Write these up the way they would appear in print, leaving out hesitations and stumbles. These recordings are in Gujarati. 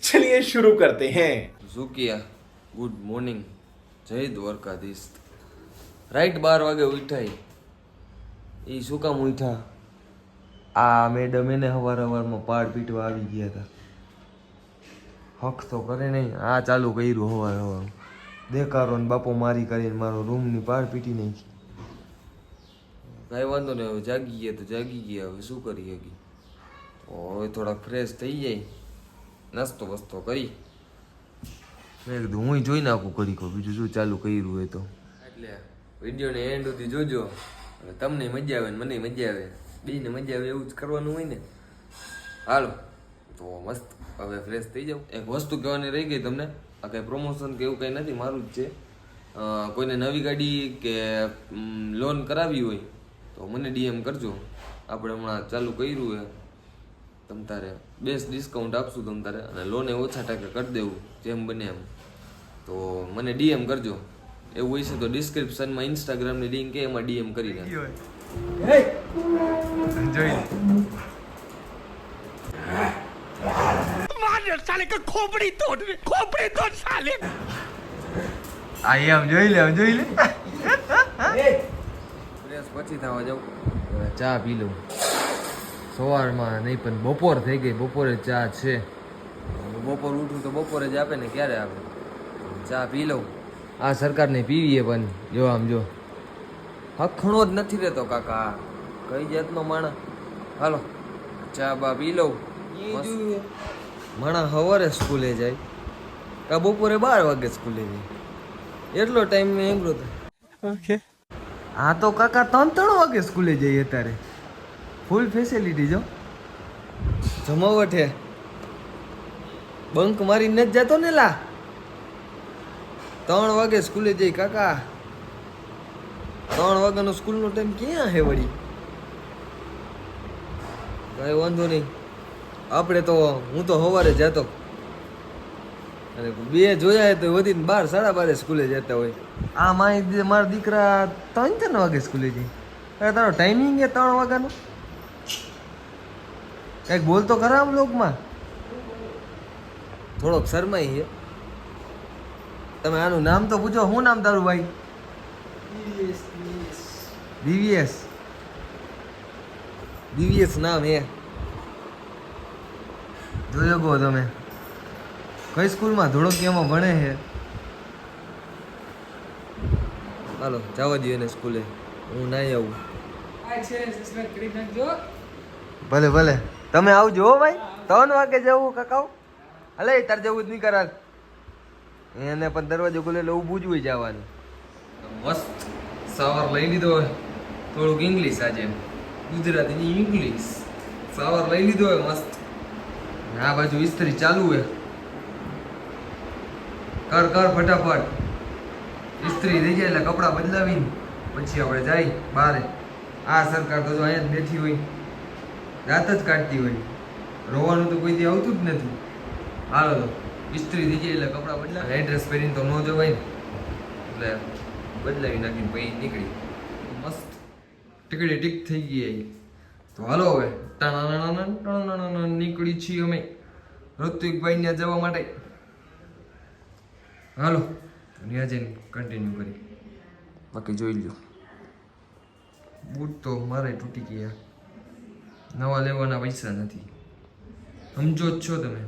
चलिए शुरू करते हैं। ઝુકિયા ગુડ મોર્નિંગ, જય દ્વારકાધીશ. રાઈટ 12 વાગે ઉઠાય. એ શું કામ ઉઠા? આ મેડમ એને હવારમાં પાડ પીટવા આવી ગયા હતા. હક તો કરે નહીં. આ ચાલુ કર્યું હવાર દેખારો ને બાપો મારી કરીને મારો રૂમની પાડ પીટી નાખી. કાંઈ વાંધો નહીં, હવે જાગી ગયા તો જાગી ગયા. હવે શું કરી શકી? હવે થોડાક ફ્રેશ થઈ જાય, નાસ્તો બસ્તો કરી મેં કીધું હું જોઈ નાખું કરી કહું બીજું શું ચાલુ કર્યું હોય તો. એટલે વિડીયોને એન્ડ સુધી જોજો. તમને મજા આવે ને મને મજા આવે, બેને મજા આવે એવું જ કરવાનું હોય ને. હાલો તો મસ્ત હવે ફ્રેશ થઈ જાઉં. એક વસ્તુ કહેવાની રહી ગઈ તમને. આ કંઈ પ્રમોશન કે એવું કંઈ નથી, મારું જ છે. કોઈને નવી ગાડી કે લોન કરાવી હોય તો મને ડીએમ કરજો. આપણે હમણાં ચાલુ કર્યું છે, તમ તારે બેસ્ટ ડિસ્કાઉન્ટ આપશું તમ તારે, અને લોને ઓછા ટકે કરી દેવું જેમ બને એમ. તો મને ડીએમ કરજો. એવું હોય છે તો ડિસ્ક્રિપ્શનમાં ઇન્સ્ટાગ્રામની લિંક છે, એમાં ડીએમ કરી નાખજો. साले का खोपड़ी तोड़ साले। આ એમ જોઈ લે ફ્રેશ પછી થવા જાઉં. ચા પી લઉં. સવારમાં નહીં પણ બપોર થઈ ગઈ, બપોરે ચા છે. બપોર ઉઠું તો બપોરે જ આપે ને, ક્યારે આપે? ચા પી લઉં. આ સરકારને પીવીએ પણ જો આમ જો હખણો જ નથી રહેતો કાકા, કઈ જાતનો માણસ. હાલો ચા બા પી લઉં. માણસ સવારે સ્કૂલે જાય કા બપોરે 12 વાગે સ્કૂલે જાય, એટલો ટાઈમ મેં એમ રોતો. ઓકે હા તો કાકા 3 વાગે સ્કૂલે જઈએ અત્યારે. ફૂલ ફેસિલિટી જો, જમાવટ હે. બંક મારીને જ જતો ને લા. 3 વાગે સ્કૂલે જઈ કાકા. 3 વાગ્યાનો સ્કૂલનો ટાઈમ ક્યાં હે વળી? કઈ વાંધો નહીં. આપણે તો હું તો સવારે જતો, અને 2 જોયા તો વધીને 12 સાડા 12 સ્કૂલે જતા હોય. આ મારા દીકરા 3 વાગે સ્કૂલે જાય. અરે તારો ટાઈમિંગ છે 3 વાગ્યાનો? કંઈક બોલતો ખરા આમ લોકમાં. થોડોક શરમાઈ છે. તમે આનું નામ તો પૂછો. શું નામ તારું ભાઈ? દિવ્યેશ નામ હે. જોયો ગો તમે કઈ સ્કૂલમાં? ધોળકિયામાં ભણે છે. હાલો જવા દઈએ ને સ્કૂલે, હું નાઈ આવું. ભલે ભલે તમે આવજો હો ભાઈ. 3 વાગે જવું કાકાઓ? હલે તાર જવું જ નહીં કરાર. એને પણ દરવાજો ખોલે એટલે ઊભું જ હોય જવાનું. મસ્ત સવાર લઈ લીધો હોય. થોડુંક ઇંગ્લિશ આજે, ગુજરાતી ઇંગ્લિશ. સવાર લઈ લીધો હોય મસ્ત. આ બાજુ ઇસ્ત્રી ચાલુ હોય. કર ફટાફટ. ઇસ્ત્રી થઈ જાય એટલે કપડાં બદલાવીને પછી આપણે જાય બહાર. આ સરકાર તો અહીંયા જ બેઠી હોય, દાંત જ કાઢતી હોય. રોવાનું તો કોઈ દી આવતું જ નથી. હાલો તો ઇસ્ત્રી થઈ જાય એટલે કપડાં બદલા. એડ્રેસ પહેરીને તો ન જવાય ને, એટલે બદલાવી નાખીને પછી નીકળી. મસ્ત ટીકડી ટીક થઈ ગઈ. તો હાલો હવે નીકળી છીએ અમે ઋત્વિકભાઈ ને જવા માટે. હાલો ત્યાં જઈને કન્ટિન્યુ કરી. બાકી જોઈ લો. બૂટ તો મારે તૂટી ગયા, નવા લેવાના પૈસા નથી. સમજો જ છો તમે.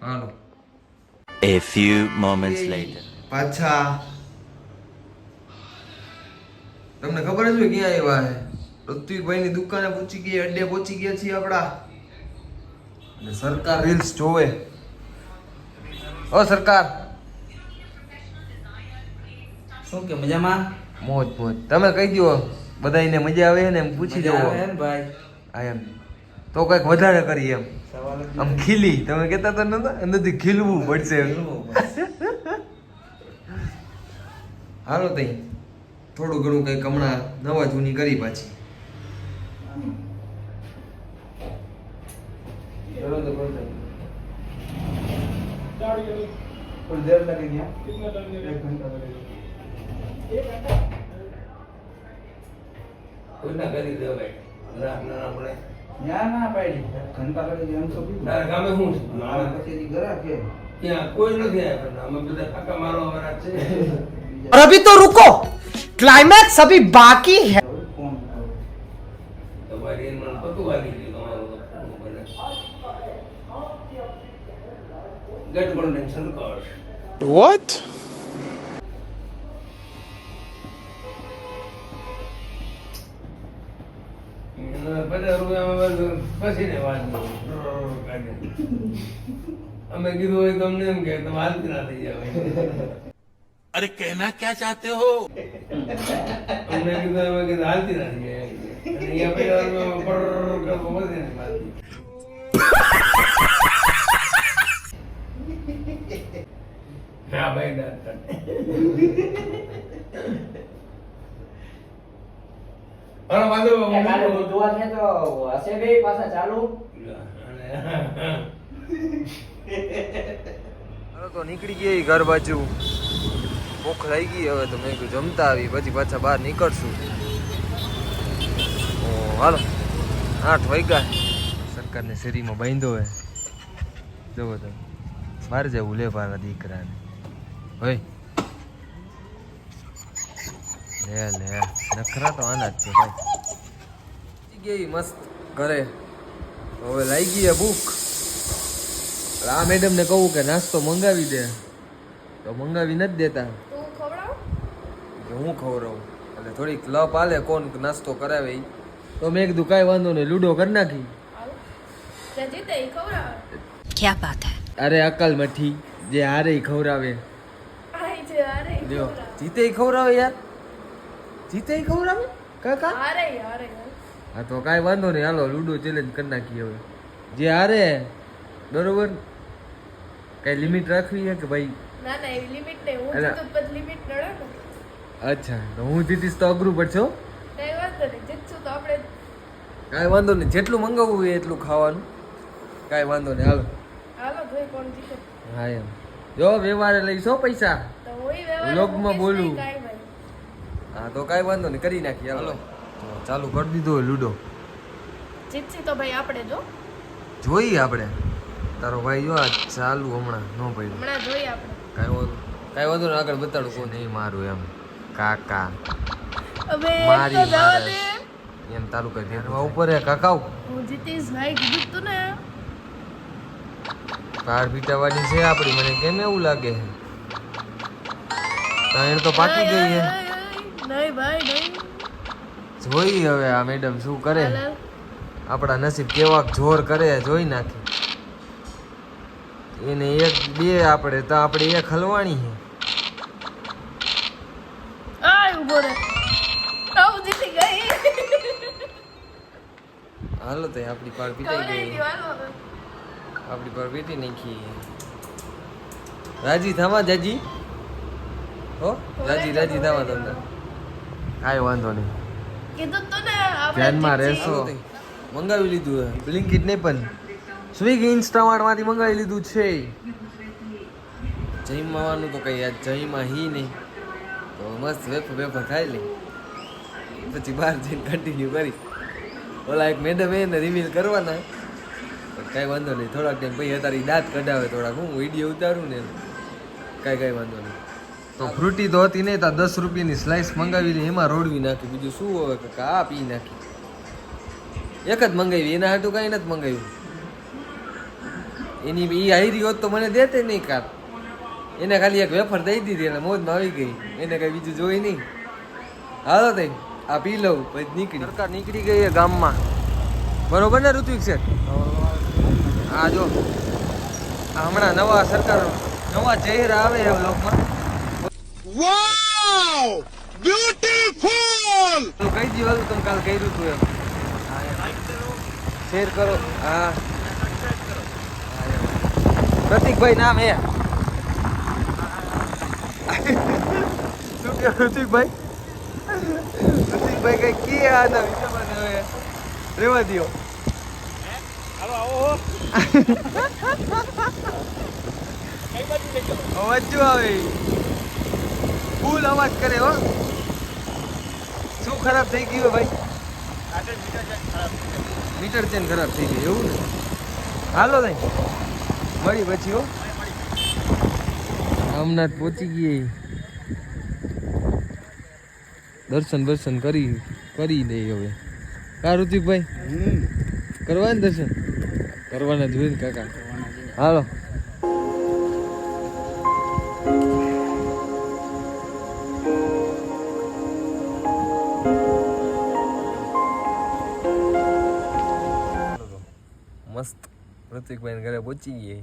હાલો A few moments later. પાછા તમને ખબર જ હોય ક્યાં આવ્યા હે? ઋત્વિકભાઈ ની દુકાને પહોંચી ગયા, અડ્ડે પહોંચી ગયા છીએ આપડા. અને સરકાર રીલ્સ જોવે. ઓ સરકાર, શું કે મજામાં? મોજ મોજ. તમે કહી દો બધાને મજા આવે ને એમ પૂછી જવો. ભાઈ આ એમ તો કંઈક વધારે કરી એમ આમ ખીલી. તમે કહેતા તો નતા અંદરથી ખીલવું પડશે. હાલો તઈ થોડું ઘણું કંઈક હમણાં નવા જૂની કરી પાછી. યા ના પાડી ઘંટા લગી એમ તો પીધું તારા ગામે શું છે? મારા પછી ઘરા કે ત્યાં કોઈ નથી આવ્યા પણ અમે બધા ફાંકા મારવા વાળા છે. और अभी तो रुको क्लाइमैक्स अभी बाकी है ફોન તમારી એમાં પતું વાગી ગયું તમારું તો બને. ગઠબંધન સરકાર. व्हाट એના 50 રૂપિયામાં બસ પછીને વાત કાઢે. અમે કીધું હોય તમને એમ કે તમે હાલતી ના થઈ જાવ. अरे कहना क्या चाहते हो અમને કીધું અમે કીધું હાલતી ના થઈ જાય. અને અહીંયા 50 રૂપિયામાં કરતો પછીને વાત. હા ભાઈ દાંત કાઢે. અરે વાંધો કાલે બુધવાર છે તો હશે બે પાછા ચાલુ હાલો તો નીકળી ગઈ ઘર બાજુ. ભૂખ લાગી ગઈ હવે તો મેં કીધું જમતા આવી પછી પાછા બહાર નીકળશું. ઓ હાલો 8 વાગ્યા. સરકારને શેરીમાં બાંધ્યો હે. જોવો તમે બહાર જવું લે મારા દીકરાને. હોય લે લે નખરા તો આના જ છે ભાઈ. ગઈ મસ્ત ઘરે. હવે લાગી ગઈ ભૂખ. આ મેડમ ને કહું કે નાસ્તો મંગાવી દે તો મંગાવી નથી દેતા. કે હું ખવડાવું એટલે થોડીક લપ આલે કોણ નાસ્તો કરાવે ઈ. તો મેં કીધું કાંઈ વાંધો નહીં લૂડો કરી નાખી. क्या बात है અરે અકલ મઠી જે હારે ઈ ખવડાવે. લ્યો જીતે ઈ ખવડાવે યાર. જીતે ઈ ખવડાવે કાકા. હા તો કાંઈ વાંધો નહીં હાલો લૂડો ચેલેન્જ કરી નાખીએ હવે. જે હારે બરોબર કઈ લિમિટ રાખવી છે કે ભાઈ? ના ના એવી લિમિટ નહીં. હું અલા. જીતું પછી લિમિટ નડે ને. અચ્છા તો હું જીતીશ તો અઘરું પડશે હો. કઈ વાંધો નહીં. જીતશું તો આપણે કાંઈ વાંધો નહીં જેટલું મંગાવવું હોય એટલું ખાવાનું. કાંઈ વાંધો નહીં હાલો. હાલો ભાઈ કોણ જીતે. હા એમ જો વ્યવહારે લઈશો પૈસા. તો હું વ્યવહાર વ્લોગમાં બોલું. કાઈ ભાઈ. હા તો કાંઈ વાંધો નહીં કરી નાખીએ હાલો. તો ચાલુ કરી દીધો હોય લૂડો. જીતશી તો ભાઈ આપણે જો. જોઈએ આપણે. તારો ભાઈ જો આ ચાલુ હમણાં ન પડ્યું. હમણાં જોઈએ આપણે. કાંઈ વાંધો નહીં આગળ બતાડું કોણ નહીં મારું એમ કાકા હવે મારી તો જવા મારે. દે. એમ તારું કઈ ધ્યાનમાં ઉપર હે કાકાઓ. હું જીતીશ ભાઈ કીધું તું ને. કાર પીટાવાની છે આપણી મને કેમ એવું લાગે છે? ત્રણ તો પાકી ગઈ છે. નહીં ભાઈ નહીં. જોઈ હવે આ મેડમ શું કરે. હાલ. આપણા નસીબ કેવાક જોર કરે જોઈ નાખી. એને એક બે આપણે તો આપણે એક હલવાણી છે. આય ઉભો રે. હું જીતી ગઈ. હાલો તો આપણી પાર પીટાઈ ખવડાવી ગઈ. દ્યો, હાલો હવે. આપણી પર પીટી નાખી. રાજી થામા જાજી હો રાજી રાજી થામા તમને કાંઈ વાંધો નહીં કીધું તું ને આપણે ધ્યાનમાં જીતશી. રહેશો. મંગાવી લીધું હે બ્લિંકિટ નહીં પણ સ્વિગી ઇન્સ્ટામાર્ટમાંથી મંગાવી લીધું છે. જઈમાવાનું તો કઈ યાદ જઈમાં હી નહીં તો મસ્ત વેફર ખાઈ લે પછી બહાર જઈને કન્ટિન્યુ કરી. ઓલા એક મેડમ એને રિવીલ કરવાના પણ કાંઈ વાંધો નહીં થોડાક ટાઈમ પછી તારી દાંત કઢાવે થોડાક હું વિડીયો ઉતારું ને કાંઈ વાંધો નહીં. તો ફ્રૂટી તો હતી નહીં તો 10 રૂપિયાની સ્લાઇસ મંગાવી લી એમાં રોડવી નાખી. બીજું શું હવે કાકા આ પી નાખી. એક જ મંગાવી એના હાટું કાંઈ નથી મંગાવ્યું. એની એ હારી હોત તો મને દેતે નહીં કાર. એને ખાલી એક વેફર દઈ દીધી એટલે મોજમાં આવી ગઈ. એને કઈ બીજું જોઈ નહીં. હાલો તઈ આ પી લઉં પછી નીકળી. સરકાર નીકળી ગઈ ગામમાં બરોબર ને ઋત્વિક શેઠ? આ જો આ હમણાં નવા સરકાર નવા ચહેરા આવે છે બ્લોગમાં. વાવ બ્યુટીફુલ તો કઈ દીવાલું તમે કાલ કર્યું હતું એમ શેર કરો. હા પ્રતિકભાઈ નામ હે શું કે ઋતિકભાઈ? ઋતિકભાઈ કઈ કે આના વિચારવા હવે રેવા દો. અવાજ જો આવે ફૂલ અવાજ કરે હો. શું ખરાબ થઈ ગયું ભાઈ? મીટર ચેન ખરાબ થઈ ગઈ એવું ને હાલો તઈ મળી પછી હો રામનાથ પહોંચી ગઈ દર્શન કરી દે હવે કા ઋતિકભાઈ કરવા ને દર્શન કરવાના જોઈને કાકા હાલો મસ્ત ઋતિકભાઈ ઘરે પહોંચી ગઈ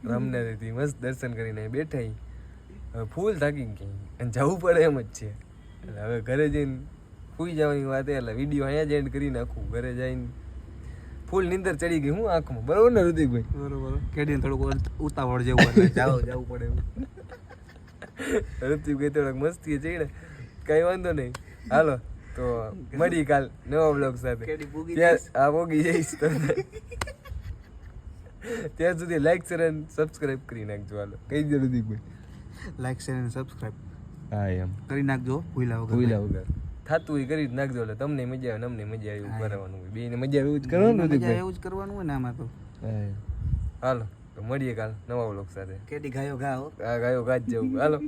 રામનાથથી મસ્ત દર્શન કરીને બેઠા હવે ફૂલ થાકી ગઈ અને જવું પડે એમ જ છે એટલે હવે ઘરે જઈને સુઈ જવાની વાત એટલે વિડીયો અહીંયા જ એન્ડ કરી નાખું ઘરે જઈને ફૂલ નીંદર ચડી ગઈ હું આંખમાં બરોબર ને ઋતિકભાઈ બરોબર કેડીને થોડુંક ઉતાવળ જેવું એટલે જવું પડે એવું ઋતિકભાઈ થોડોક મસ્તી ચડે કઈ વાંધો નહીં હાલો તો મળી કાલ નવા બ્લોગ સાથે ત્યાં પોગી જઈશ તો ત્યાં સુધી લાઈક શેર અને સબસ્ક્રાઇબ કરી નાખજો હાલો કહી દો ઋતિકભાઈ લાઈક શેર અને સબસ્ક્રાઇબ હા એમ કરી નાખજો ભૂલા ભૂલ્યા વગર થતું હોય કરી જ નાખજો એટલે તમને મજા આવે અમને મજા આવે એવું કરવાનું હોય બેને મજા આવે એવું જ કરવાનું ઋતિકભાઈ એવું જ કરવાનું હોય ને આમાં તો હા હાલો તો મળીએ કાલ નવા બ્લોગ સાથે કેડી ગાયો ગા હો ગાયો ગાજ જવું હાલો